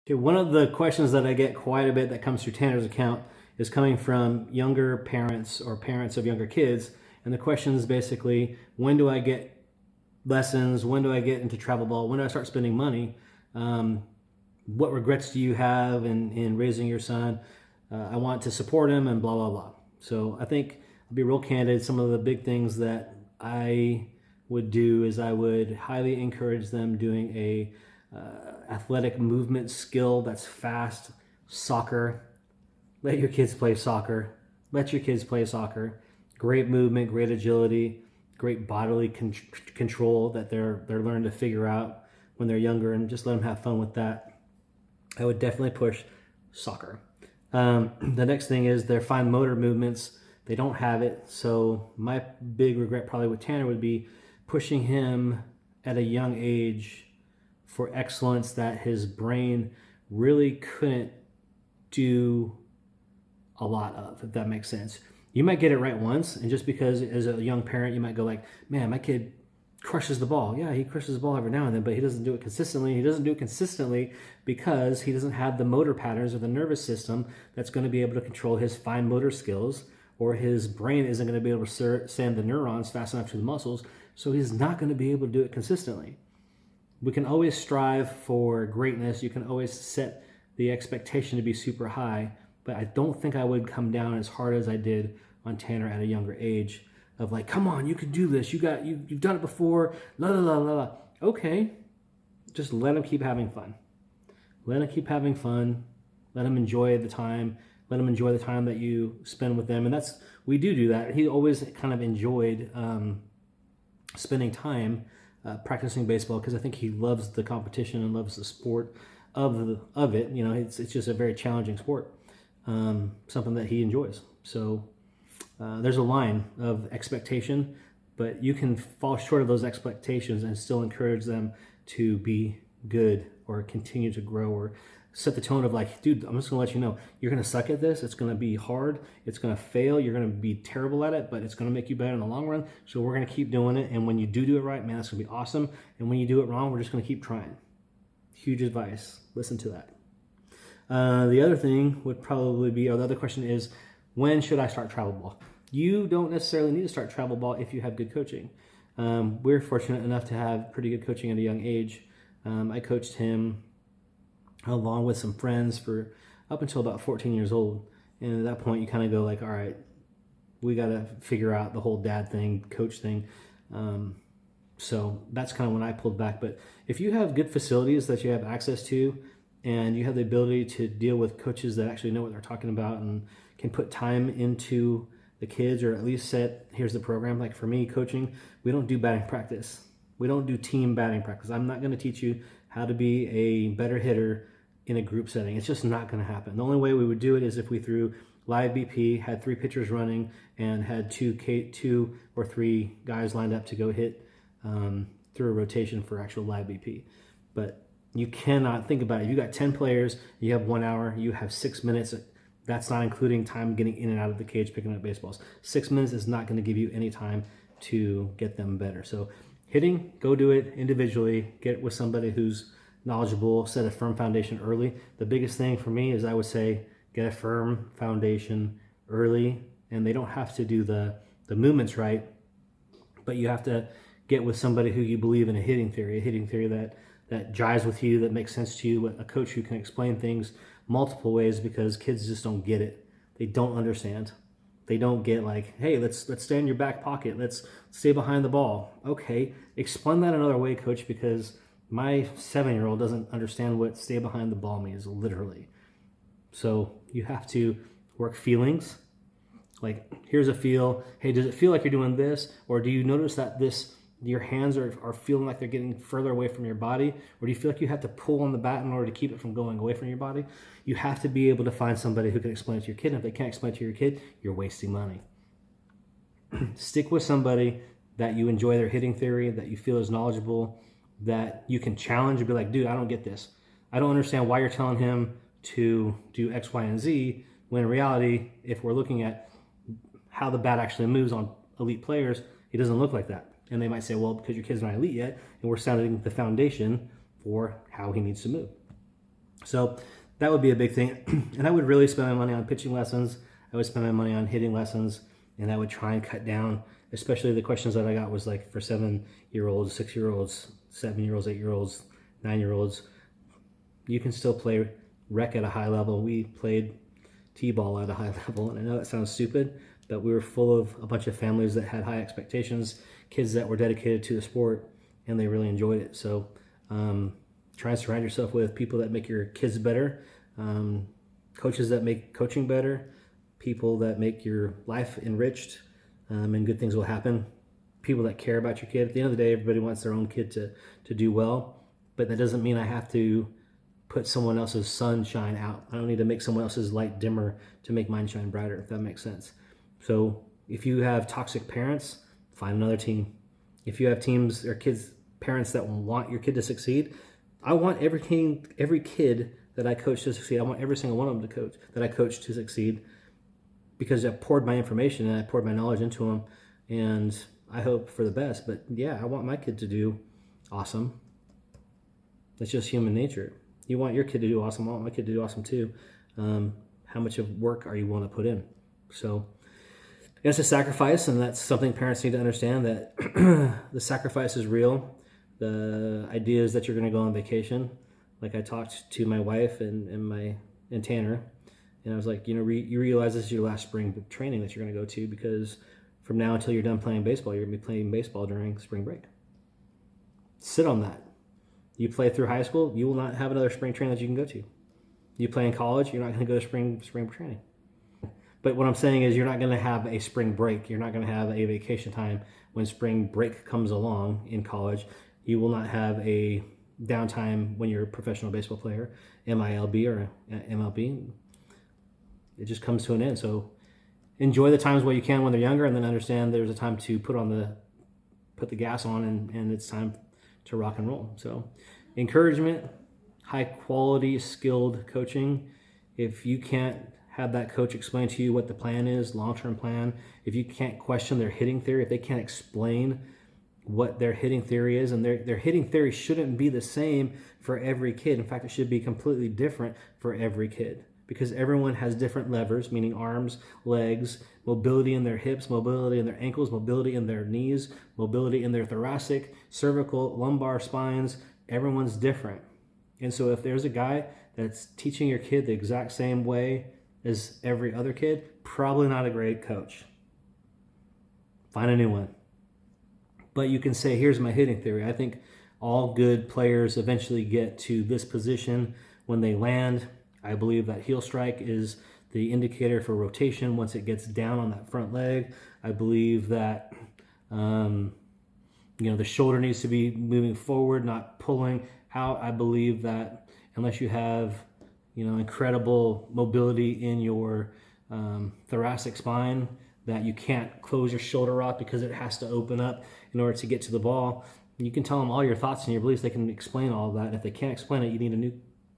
Okay, one of the questions that I get quite a bit that comes through Tanner's account is coming from younger parents or parents of younger kids. And the question is basically, when do I get lessons? When do I get into travel ball? When do I start spending money? What regrets do you have in raising your son? I want to support him and blah, blah, blah. So I think I'll be real candid. Some of the big things that I would do is I would highly encourage them doing a athletic movement skill that's fast. Soccer. Let your kids play soccer. Let your kids play soccer. Great movement, great agility, great bodily control that they're learning to figure out when they're younger, and just let them have fun with that. I would definitely push soccer. The next thing is their fine motor movements. They don't have it. So my big regret probably with Tanner would be pushing him at a young age for excellence that his brain really couldn't do a lot of, if that makes sense. You might get it right once, and just because as a young parent you might go like, man, my kid crushes the ball. Yeah, he crushes the ball every now and then, but he doesn't do it consistently. He doesn't do it consistently because he doesn't have the motor patterns or the nervous system that's going to be able to control his fine motor skills, or his brain isn't going to be able to send the neurons fast enough to the muscles, so he's not going to be able to do it consistently. We can always strive for greatness. You can always set the expectation to be super high, but I don't think I would come down as hard as I did on Tanner at a younger age of like, come on, you can do this. You've done it before. La la la la la. Okay, just let him keep having fun. Let him keep having fun. Let him enjoy the time. Let him enjoy the time that you spend with them. And we do that. He always kind of enjoyed spending time practicing baseball because I think he loves the competition and loves the sport of it. You know, it's just a very challenging sport, something that he enjoys. So there's a line of expectation, but you can fall short of those expectations and still encourage them to be good or continue to grow, or set the tone of like, dude, I'm just gonna let you know, you're gonna suck at this. It's gonna be hard. It's gonna fail. You're gonna be terrible at it, but it's gonna make you better in the long run. So we're gonna keep doing it. And when you do it right, man, it's gonna be awesome. And when you do it wrong, we're just gonna keep trying. Huge advice. Listen to that. The other thing would probably be, or the other question is, when should I start travel ball? You don't necessarily need to start travel ball if you have good coaching. We're fortunate enough to have pretty good coaching at a young age. I coached him along with some friends for up until about 14 years old. And at that point, you kind of go like, all right, we got to figure out the whole dad thing, coach thing. So that's kind of when I pulled back. But if you have good facilities that you have access to, and you have the ability to deal with coaches that actually know what they're talking about and can put time into the kids, or at least here's the program. Like for me, coaching, we don't do batting practice. We don't do team batting practice. I'm not going to teach you how to be a better hitter in a group setting. It's just not going to happen. The only way we would do it is if we threw live BP, had 3 pitchers running, and had 2 or 3 guys lined up to go hit through a rotation for actual live BP. But you cannot think about it. You got 10 players, you have 1 hour, you have 6 minutes. That's not including time getting in and out of the cage, picking up baseballs. 6 minutes is not going to give you any time to get them better. So hitting, go do it individually. Get with somebody who's knowledgeable, set a firm foundation early. The biggest thing for me is I would say get a firm foundation early, and they don't have to do the movements right, but you have to get with somebody who you believe in a hitting theory that jives with you, that makes sense to you, a coach who can explain things multiple ways, because kids just don't get it. They don't understand. They don't get like, hey, let's stay in your back pocket. Let's stay behind the ball. Okay, explain that another way, coach, because my 7-year-old doesn't understand what stay behind the ball means, literally. So you have to work feelings. Like, here's a feel. Hey, does it feel like you're doing this? Or do you notice that your hands are feeling like they're getting further away from your body? Or do you feel like you have to pull on the bat in order to keep it from going away from your body? You have to be able to find somebody who can explain it to your kid. And if they can't explain it to your kid, you're wasting money. Stick with somebody that you enjoy their hitting theory, that you feel is knowledgeable, that you can challenge and be like, dude, I don't get this. I don't understand why you're telling him to do X, Y, and Z, when in reality, if we're looking at how the bat actually moves on elite players, it doesn't look like that. And they might say, well, because your kid's not elite yet, and we're setting the foundation for how he needs to move. So that would be a big thing. And I would really spend my money on pitching lessons. I would spend my money on hitting lessons, and I would try and cut down, especially the questions that I got was like for 7-year-olds, 6-year-olds, 7-year-olds, 8-year-olds, 9-year-olds. You can still play rec at a high level. We played t-ball at a high level, and I know that sounds stupid, but we were full of a bunch of families that had high expectations, kids that were dedicated to the sport, and they really enjoyed it. So try and surround yourself with people that make your kids better, coaches that make coaching better, people that make your life enriched, and good things will happen. People that care about your kid. At the end of the day, everybody wants their own kid to do well, but that doesn't mean I have to put someone else's sun shine out. I don't need to make someone else's light dimmer to make mine shine brighter, if that makes sense. So if you have toxic parents, find another team. If you have teams or parents that want your kid to succeed, I want every kid that I coach to succeed. I want every single one of them that I coach to succeed, because I poured my information and I poured my knowledge into them, and I hope for the best. But yeah, I want my kid to do awesome. That's just human nature. You want your kid to do awesome. I want my kid to do awesome too. How much of work are you willing to put in? So it's a sacrifice, and that's something parents need to understand, that the sacrifice is real. The idea is that you're going to go on vacation. Like I talked to my wife and Tanner, and I was like, you realize this is your last spring training that you're going to go to, because from now until you're done playing baseball, you're going to be playing baseball during spring break. Sit on that. You play through high school, you will not have another spring training that you can go to. You play in college, you're not going to go to spring training. But what I'm saying is, you're not going to have a spring break. You're not going to have a vacation time when spring break comes along in college. You will not have a downtime when you're a professional baseball player, MILB or MLB. It just comes to an end. So enjoy the times while you can when they're younger, and then understand there's a time to put the gas on, and it's time to rock and roll. So encouragement, high quality, skilled coaching. If you can't have that coach explain to you what the plan is, long-term plan, if you can't question their hitting theory, if they can't explain what their hitting theory is, and their hitting theory shouldn't be the same for every kid. In fact, it should be completely different for every kid, because everyone has different levers, meaning arms, legs, mobility in their hips, mobility in their ankles, mobility in their knees, mobility in their thoracic, cervical, lumbar spines. Everyone's different. And so if there's a guy that's teaching your kid the exact same way as every other kid, probably not a great coach. Find a new one. But you can say, here's my hitting theory. I think all good players eventually get to this position when they land. I believe that heel strike is the indicator for rotation once it gets down on that front leg. I believe that the shoulder needs to be moving forward, not pulling out. I believe that unless you have incredible mobility in your thoracic spine, that you can't close your shoulder off because it has to open up in order to get to the ball. You can tell them all your thoughts and your beliefs. They can explain all of that. And if they can't explain it, you need a new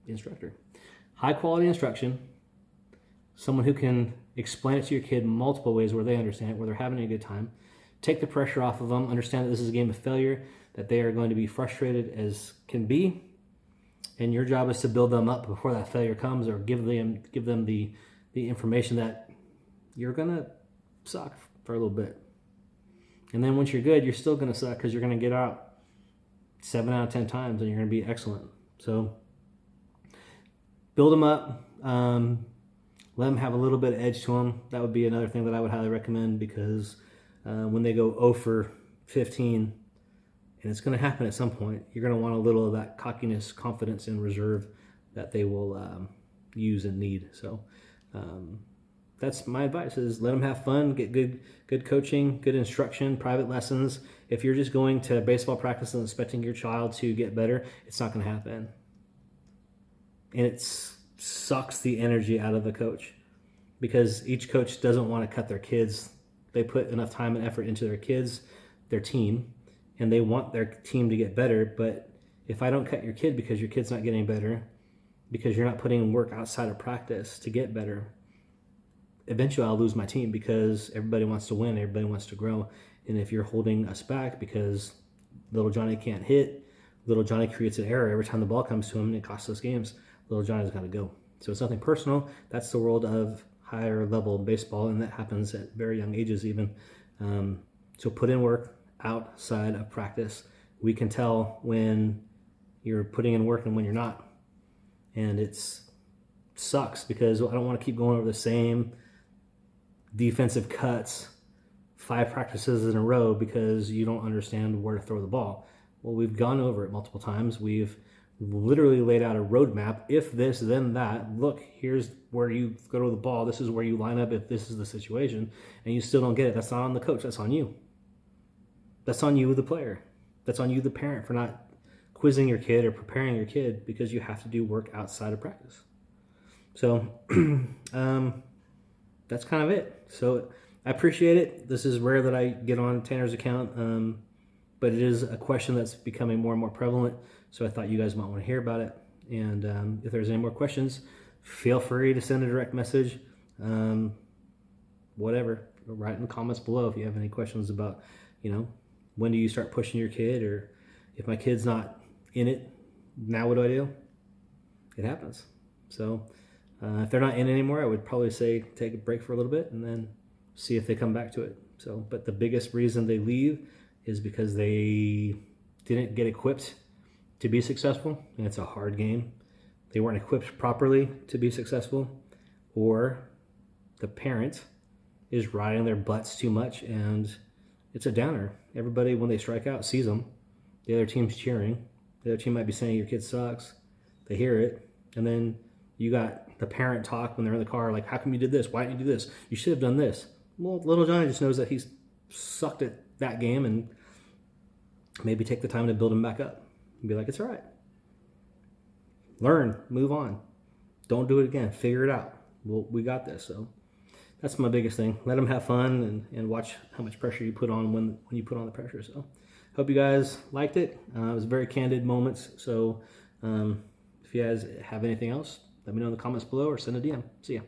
instructor. High quality instruction, someone who can explain it to your kid multiple ways where they understand it, where they're having a good time. Take the pressure off of them. Understand that this is a game of failure, that they are going to be frustrated as can be. And your job is to build them up before that failure comes, or give them the information that you're going to suck for a little bit. And then once you're good, you're still going to suck, because you're going to get out 7 out of 10 times and you're going to be excellent. So build them up. Let them have a little bit of edge to them. That would be another thing that I would highly recommend, because when they go 0 for 15, and it's going to happen at some point, you're going to want a little of that cockiness, confidence, and reserve that they will use and need. So that's my advice, is let them have fun, get good coaching, good instruction, private lessons. If you're just going to baseball practice and expecting your child to get better, it's not going to happen. And it sucks the energy out of the coach, because each coach doesn't want to cut their kids. They put enough time and effort into their kids, their team, and they want their team to get better. But if I don't cut your kid because your kid's not getting better, because you're not putting in work outside of practice to get better, eventually I'll lose my team, because everybody wants to win, everybody wants to grow. And if you're holding us back because little Johnny can't hit, little Johnny creates an error every time the ball comes to him and it costs us games, little Johnny's got to go. So it's nothing personal. That's the world of higher level baseball, and that happens at very young ages even. So put in work outside of practice. We can tell when you're putting in work and when you're not. And it sucks because I don't want to keep going over the same defensive cuts 5 practices in a row because you don't understand where to throw the ball. Well, we've gone over it multiple times. We've literally laid out a roadmap. If this, then that. Look, here's where you throw the ball. This is where you line up if this is the situation. And you still don't get it. That's not on the coach. That's on you. That's on you, the player. That's on you, the parent, for not quizzing your kid or preparing your kid because you have to do work outside of practice. So that's kind of it. So I appreciate it. This is rare that I get on Tanner's account, but it is a question that's becoming more and more prevalent. So I thought you guys might want to hear about it. And if there's any more questions, feel free to send a direct message. Whatever, write in the comments below if you have any questions about, when do you start pushing your kid, or if my kid's not in it, now what do I do? It happens. So if they're not in anymore, I would probably say take a break for a little bit and then see if they come back to it. So, but the biggest reason they leave is because they didn't get equipped to be successful, and it's a hard game. They weren't equipped properly to be successful, or the parent is riding their butts too much, and it's a downer. Everybody, when they strike out, sees them. The other team's cheering. The other team might be saying your kid sucks. They hear it, and then you got the parent talk when they're in the car, like, how come you did this? Why didn't you do this? You should have done this. Well, little Johnny just knows that he's sucked at that game, and maybe take the time to build him back up and be like, it's all right. Learn, move on. Don't do it again. Figure it out. Well, we got this. So that's my biggest thing. Let them have fun and watch how much pressure you put on when you put on the pressure. So hope you guys liked it. It was very candid moments. So if you guys have anything else, let me know in the comments below or send a DM. See ya.